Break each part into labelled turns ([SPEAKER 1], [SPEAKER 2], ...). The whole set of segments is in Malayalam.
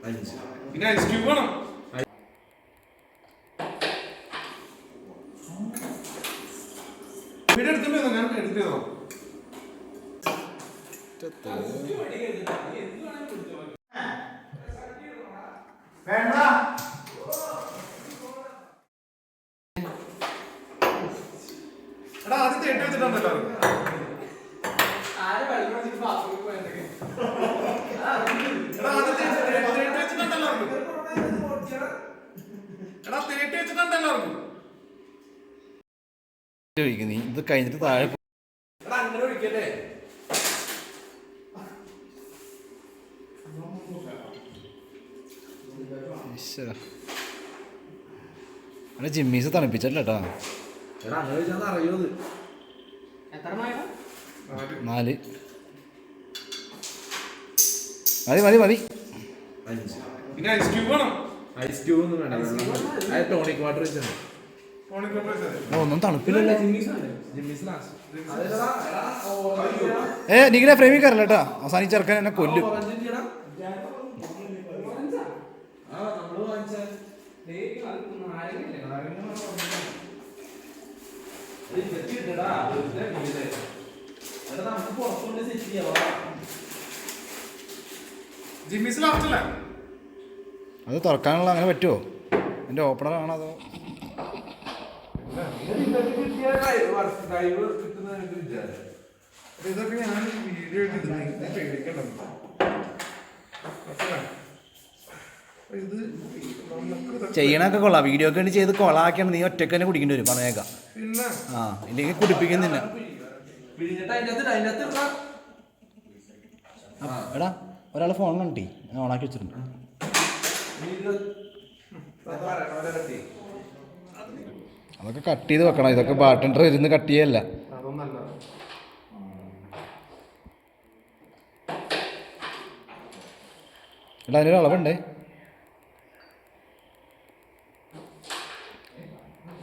[SPEAKER 1] പിന്നെ ഐസ് ക്യൂബ് വേണം. വീഡിയോ എടുത്തിട്ടോ? ഞാൻ എഡിറ്റ് ചെയ്തോ? വേണ്ട. എടാ ആദ്യത്തെ എട്ട് വെച്ചിട്ടുണ്ടല്ലോ.
[SPEAKER 2] ഇത് കഴിഞ്ഞിട്ട് താഴെ
[SPEAKER 1] അങ്ങനെ ഒഴിക്കല്ലേ?
[SPEAKER 2] ജിമ്മീസ് തണുപ്പിച്ചല്ലോ കേട്ടോ. 4 മതി മതി.
[SPEAKER 1] പിന്നെ ഐസ് ക്യൂബ് വേണം.
[SPEAKER 3] ഐസ് ക്യൂബ് ഒന്നും വേണ്ട, ടോണിക് വാട്ടർ വെച്ചാൽ
[SPEAKER 2] ഒന്നും തണുപ്പില്ലല്ലോ. നീങ്ങനെ ഫ്രെയിമിൽ കയറല്ല കേട്ടോ, അവസാനം ചെറുക്കാൻ എന്നെ കൊല്ലും. അത് തുറക്കാനുള്ള അങ്ങനെ പറ്റുമോ? എൻ്റെ ഓപ്പണറാണോ അതോ?
[SPEAKER 1] ഇതൊക്കെ ഞാൻ വീഡിയോ
[SPEAKER 2] ചെയ്യണൊക്കെ കൊള്ളാം, വീഡിയോ ഒക്കെ ചെയ്ത് കൊളാക്കിയാണ്. നീ ഒറ്റക്ക് തന്നെ കുടിക്കേണ്ടി വരും പറഞ്ഞേക്കാം. ആ ഇല്ലെങ്കിൽ കുടിപ്പിക്കുന്നില്ല. എടാ ഒരാൾ ഫോൺ കണ്ടി ഞാൻ ഓണാക്കി വെച്ചിട്ടുണ്ട്. അതൊക്കെ കട്ട് ചെയ്ത് വെക്കണം. ഇതൊക്കെ ബാർട്ടൻഡർ ഇരുന്ന് കട്ട് ചെയ്യല്ല. എടാ അതിനൊരു അളവുണ്ടേ,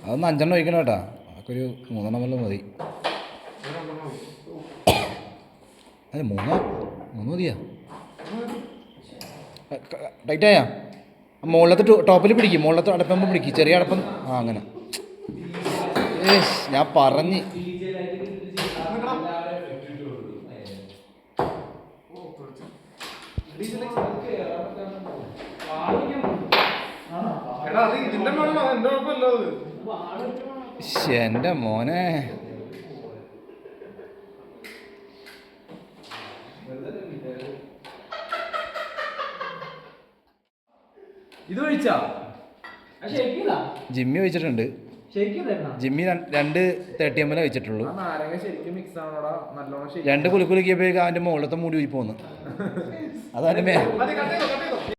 [SPEAKER 2] അതൊന്ന് 5 ഒഴിക്കണം കേട്ടാ. അതൊക്കെ ഒരു 3 വല്ലതും മതി. അതെ 3 മതിയാ. ടൈറ്റായാ? മുകളിലത്തെ ടോപ്പിൽ പിടിക്കും, മുകളിലത്തെ അടപ്പമ്പ് പിടിക്കും, ചെറിയ അടപ്പം. ആ അങ്ങനെ ഞാൻ പറഞ്ഞ്. എൻ്റെ മോനെ
[SPEAKER 3] ഇത് കഴിച്ചാ?
[SPEAKER 2] ജിമ്മി വെച്ചിട്ടുണ്ട്. ജിമ്മി 2 30 വെച്ചിട്ടുള്ളൂ. 2 കുലുക്കുലുക്കിയപ്പോഴേക്കും അവൻ്റെ മുകളിലത്തെ മൂടി പോയി പോന്നു. അതാണ്